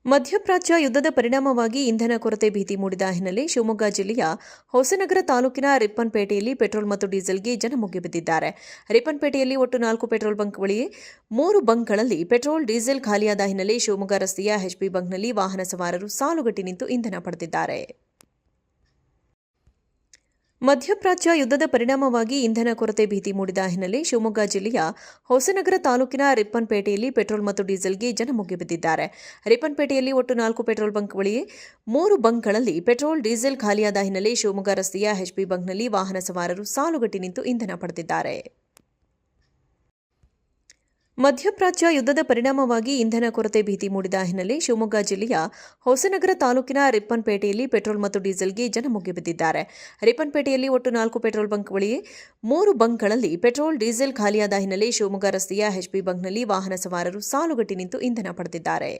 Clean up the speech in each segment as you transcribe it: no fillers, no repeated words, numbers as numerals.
ಮಧ್ಯಪ್ರಾಚ್ಯ ಯುದ್ಧದ ಪರಿಣಾಮವಾಗಿ ಇಂಧನ ಕೊರತೆ ಭೀತಿ ಮೂಡಿದ ಹಿನ್ನೆಲೆ ಶಿವಮೊಗ್ಗ ಜಿಲ್ಲೆಯ ಹೊಸನಗರ ತಾಲೂಕಿನ ರಿಪ್ಪನ್ಪೇಟೆಯಲ್ಲಿ ಪೆಟ್ರೋಲ್ ಮತ್ತು ಡೀಸೆಲ್ಗೆ ಜನ ಮುಗಿಬಿದ್ದಿದ್ದಾರೆ. ರಿಪ್ಪನ್ಪೇಟೆಯಲ್ಲಿ ಒಟ್ಟು 4 ಪೆಟ್ರೋಲ್ ಬಂಕ್ಗಳಿವೆ. 3 ಬಂಕ್ಗಳಲ್ಲಿ ಪೆಟ್ರೋಲ್, ಡೀಸೆಲ್ ಖಾಲಿಯಾದ ಹಿನ್ನೆಲೆ ಶಿವಮೊಗ್ಗ ರಸ್ತೆಯ ಎಚ್ಪಿ ಬಂಕ್ನಲ್ಲಿ ವಾಹನ ಸವಾರರು ಸಾಲುಗಟ್ಟಿ ನಿಂತು ಇಂಧನ ಪಡೆದಿದ್ದಾರೆ. ಮಧ್ಯಪ್ರಾಚ್ಯ ಯುದ್ಧದ ಪರಿಣಾಮವಾಗಿ ಇಂಧನ ಕೊರತೆ ಭೀತಿ ಮೂಡಿದ ಹಿನ್ನೆಲೆ ಶಿವಮೊಗ್ಗ ಜಿಲ್ಲೆಯ ಹೊಸನಗರ ತಾಲೂಕಿನ ರಿಪ್ಪನ್ಪೇಟೆಯಲ್ಲಿ ಪೆಟ್ರೋಲ್ ಮತ್ತು ಡೀಸೆಲ್ಗೆ ಜನ ಮುಗಿಬಿದ್ದಿದ್ದಾರೆ. ರಿಪ್ಪನ್ಪೇಟೆಯಲ್ಲಿ ಒಟ್ಟು 4 ಪೆಟ್ರೋಲ್ ಬಂಕ್ಗಳಿವೆ. 3 ಬಂಕ್ಗಳಲ್ಲಿ ಪೆಟ್ರೋಲ್, ಡೀಸೆಲ್ ಖಾಲಿಯಾದ ಹಿನ್ನೆಲೆ ಶಿವಮೊಗ್ಗ ರಸ್ತೆಯ ಎಚ್ಪಿ ಬಂಕ್ನಲ್ಲಿ ವಾಹನ ಸವಾರರು ಸಾಲುಗಟ್ಟಿ ನಿಂತು ಇಂಧನ ಪಡೆದಿದ್ದಾರೆ. ಮಧ್ಯಪ್ರಾಚ್ಯ ಯುದ್ಧದ ಪರಿಣಾಮವಾಗಿ ಇಂಧನ ಕೊರತೆ ಭೀತಿ ಮೂಡಿದ ಹಿನ್ನೆಲೆ ಶಿವಮೊಗ್ಗ ಜಿಲ್ಲೆಯ ಹೊಸನಗರ ತಾಲೂಕಿನ ರಿಪ್ಪನ್ಪೇಟೆಯಲ್ಲಿ ಪೆಟ್ರೋಲ್ ಮತ್ತು ಡೀಸೆಲ್ಗೆ ಜನ ಮುಗಿಬಿದ್ದಿದ್ದಾರೆ. ರಿಪ್ಪನ್ಪೇಟೆಯಲ್ಲಿ ಒಟ್ಟು 4 ಪೆಟ್ರೋಲ್ ಬಂಕ್ಗಳಿವೆ. 3 ಬಂಕ್ಗಳಲ್ಲಿ ಪೆಟ್ರೋಲ್, ಡೀಸೆಲ್ ಖಾಲಿಯಾದ ಹಿನ್ನೆಲೆ ಶಿವಮೊಗ್ಗ ರಸ್ತೆಯ ಎಚ್ಪಿ ಬಂಕ್ನಲ್ಲಿ ವಾಹನ ಸವಾರರು ಸಾಲುಗಟ್ಟಿ ನಿಂತು ಇಂಧನ ಪಡೆದಿದ್ದಾರೆ.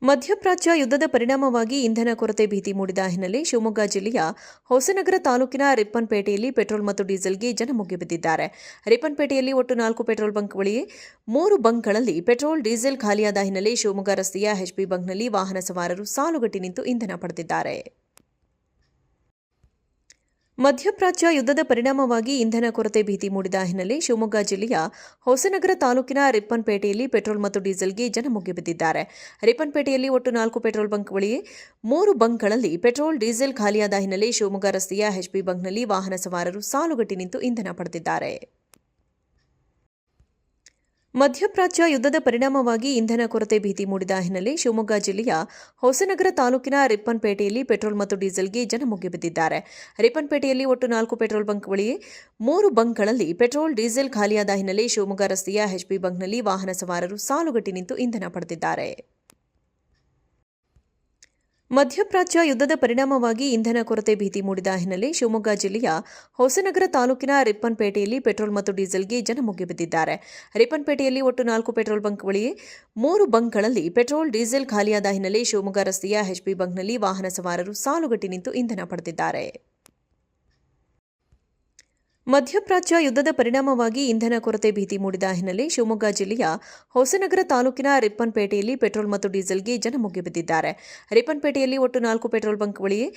ಮಧ್ಯಪ್ರಾಚ್ಯ ಯುದ್ಧದ ಪರಿಣಾಮವಾಗಿ ಇಂಧನ ಕೊರತೆ ಭೀತಿ ಮೂಡಿದ ಹಿನ್ನೆಲೆ ಶಿವಮೊಗ್ಗ ಜಿಲ್ಲೆಯ ಹೊಸನಗರ ತಾಲೂಕಿನ ರಿಪ್ಪನ್ಪೇಟೆಯಲ್ಲಿ ಪೆಟ್ರೋಲ್ ಮತ್ತು ಡೀಸೆಲ್ಗೆ ಜನ ಮುಗಿಬಿದ್ದಿದ್ದಾರೆ. ರಿಪ್ಪನ್ಪೇಟೆಯಲ್ಲಿ ಒಟ್ಟು 4 ಪೆಟ್ರೋಲ್ ಬಂಕ್ಗಳಿವೆ. 3 ಬಂಕ್ಗಳಲ್ಲಿ ಪೆಟ್ರೋಲ್, ಡೀಸೆಲ್ ಖಾಲಿಯಾದ ಹಿನ್ನೆಲೆ ಶಿವಮೊಗ್ಗ ರಸ್ತೆಯ ಎಚ್ಪಿ ಬಂಕ್ನಲ್ಲಿ ವಾಹನ ಸವಾರರು ಸಾಲುಗಟ್ಟಿ ನಿಂತು ಇಂಧನ ಪಡೆದಿದ್ದಾರೆ. ಮಧ್ಯಪ್ರಾಚ್ಯ ಯುದ್ಧದ ಪರಿಣಾಮವಾಗಿ ಇಂಧನ ಕೊರತೆ ಭೀತಿ ಮೂಡಿದ ಹಿನ್ನೆಲೆ ಶಿವಮೊಗ್ಗ ಜಿಲ್ಲೆಯ ಹೊಸನಗರ ತಾಲೂಕಿನ ರಿಪ್ಪನ್ಪೇಟೆಯಲ್ಲಿ ಪೆಟ್ರೋಲ್ ಮತ್ತು ಡೀಸೆಲ್ಗೆ ಜನ ಮುಗಿಬಿದ್ದಿದ್ದಾರೆ. ರಿಪ್ಪನ್ಪೇಟೆಯಲ್ಲಿ ಒಟ್ಟು 4 ಪೆಟ್ರೋಲ್ ಬಂಕ್ಗಳಿವೆ. 3 ಬಂಕ್ಗಳಲ್ಲಿ ಪೆಟ್ರೋಲ್, ಡೀಸೆಲ್ ಖಾಲಿಯಾದ ಹಿನ್ನೆಲೆ ಶಿವಮೊಗ್ಗ ರಸ್ತೆಯ ಎಚ್ಪಿ ಬಂಕ್ನಲ್ಲಿ ವಾಹನ ಸವಾರರು ಸಾಲುಗಟ್ಟಿ ನಿಂತು ಇಂಧನ ಪಡೆದಿದ್ದಾರೆ. ಮಧ್ಯಪ್ರಾಚ್ಯ ಯುದ್ಧದ ಪರಿಣಾಮವಾಗಿ ಇಂಧನ ಕೊರತೆ ಭೀತಿ ಮೂಡಿದ ಹಿನ್ನೆಲೆ ಶಿವಮೊಗ್ಗ ಜಿಲ್ಲೆಯ ಹೊಸನಗರ ತಾಲೂಕಿನ ರಿಪ್ಪನ್ಪೇಟೆಯಲ್ಲಿ ಪೆಟ್ರೋಲ್ ಮತ್ತು ಡೀಸೆಲ್ಗೆ ಜನ ಮುಗಿಬಿದ್ದಿದ್ದಾರೆ. ರಿಪ್ಪನ್ಪೇಟೆಯಲ್ಲಿ ಒಟ್ಟು 4 ಪೆಟ್ರೋಲ್ ಬಂಕ್ಗಳಿವೆ. 3 ಬಂಕ್ಗಳಲ್ಲಿ ಪೆಟ್ರೋಲ್, ಡೀಸೆಲ್ ಖಾಲಿಯಾದ ಹಿನ್ನೆಲೆ ಶಿವಮೊಗ್ಗ ರಸ್ತೆಯ ಎಚ್ಪಿ ಬಂಕ್ನಲ್ಲಿ ವಾಹನ ಸವಾರರು ಸಾಲುಗಟ್ಟಿ ನಿಂತು ಇಂಧನ ಪಡೆದಿದ್ದಾರೆ. ಮಧ್ಯಪ್ರಾಚ್ಯ ಯುದ್ಧದ ಪರಿಣಾಮವಾಗಿ ಇಂಧನ ಕೊರತೆ ಭೀತಿ ಮೂಡಿದ ಹಿನ್ನೆಲೆ ಶಿವಮೊಗ್ಗ ಜಿಲ್ಲೆಯ ಹೊಸನಗರ ತಾಲೂಕಿನ ರಿಪ್ಪನ್ಪೇಟೆಯಲ್ಲಿ ಪೆಟ್ರೋಲ್ ಮತ್ತು ಡೀಸೆಲ್ಗೆ ಜನ ಮುಗಿಬಿದ್ದಿದ್ದಾರೆ. ರಿಪ್ಪನ್ಪೇಟೆಯಲ್ಲಿ ಒಟ್ಟು 4 ಪೆಟ್ರೋಲ್ ಬಂಕ್ಗಳಿವೆ. 3 ಬಂಕ್ಗಳಲ್ಲಿ ಪೆಟ್ರೋಲ್, ಡೀಸೆಲ್ ಖಾಲಿಯಾದ ಹಿನ್ನೆಲೆ ಶಿವಮೊಗ್ಗ ರಸ್ತೆಯ ಎಚ್ಪಿ ಬಂಕ್ನಲ್ಲಿ ವಾಹನ ಸವಾರರು ಸಾಲುಗಟ್ಟಿ ನಿಂತು ಇಂಧನ ಪಡೆದಿದ್ದಾರೆ. ಮಧ್ಯಪ್ರಾಚ್ಯ ಯುದ್ಧದ ಪರಿಣಾಮವಾಗಿ ಇಂಧನ ಕೊರತೆ ಭೀತಿ ಮೂಡಿದ ಹಿನ್ನೆಲೆ ಶಿವಮೊಗ್ಗ ಜಿಲ್ಲೆಯ ಹೊಸನಗರ ತಾಲೂಕಿನ ರಿಪ್ಪನ್ಪೇಟೆಯಲ್ಲಿ ಪೆಟ್ರೋಲ್ ಮತ್ತು ಡೀಸೆಲ್ಗೆ ಜನ ಮುಗಿಬಿದ್ದಿದ್ದಾರೆ. ರಿಪ್ಪನ್ಪೇಟೆಯಲ್ಲಿ ಒಟ್ಟು 4 ಪೆಟ್ರೋಲ್ ಬಂಕ್ಗಳಿವೆ.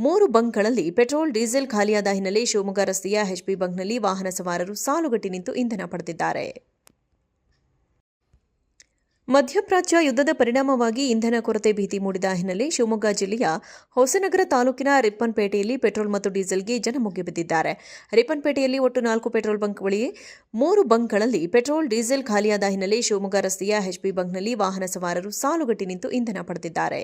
3 ಬಂಕ್ಗಳಲ್ಲಿ ಪೆಟ್ರೋಲ್, ಡೀಸೆಲ್ ಖಾಲಿಯಾದ ಹಿನ್ನೆಲೆ ಶಿವಮೊಗ್ಗ ರಸ್ತೆಯ ಎಚ್ಪಿ ಬಂಕ್ನಲ್ಲಿ ವಾಹನ ಸವಾರರು ಸಾಲುಗಟ್ಟಿ ನಿಂತು ಇಂಧನ ಪಡೆದಿದ್ದಾರೆ. ಮಧ್ಯಪ್ರಾಚ್ಯ ಯುದ್ಧದ ಪರಿಣಾಮವಾಗಿ ಇಂಧನ ಕೊರತೆ ಭೀತಿ ಮೂಡಿದ ಹಿನ್ನೆಲೆ ಶಿವಮೊಗ್ಗ ಜಿಲ್ಲೆಯ ಹೊಸನಗರ ತಾಲೂಕಿನ ರಿಪ್ಪನ್ಪೇಟೆಯಲ್ಲಿ ಪೆಟ್ರೋಲ್ ಮತ್ತು ಡೀಸೆಲ್ಗೆ ಜನ ಮುಗಿಬಿದ್ದಿದ್ದಾರೆ. ರಿಪ್ಪನ್ಪೇಟೆಯಲ್ಲಿ ಒಟ್ಟು 4 ಪೆಟ್ರೋಲ್ ಬಂಕ್ಗಳಿವೆ. 3 ಬಂಕ್ಗಳಲ್ಲಿ ಪೆಟ್ರೋಲ್, ಡೀಸೆಲ್ ಖಾಲಿಯಾದ ಹಿನ್ನೆಲೆ ಶಿವಮೊಗ್ಗ ರಸ್ತೆಯ ಎಚ್ಪಿ ಬಂಕ್ನಲ್ಲಿ ವಾಹನ ಸವಾರರು ಸಾಲುಗಟ್ಟಿ ನಿಂತು ಇಂಧನ ಪಡೆದಿದ್ದಾರೆ.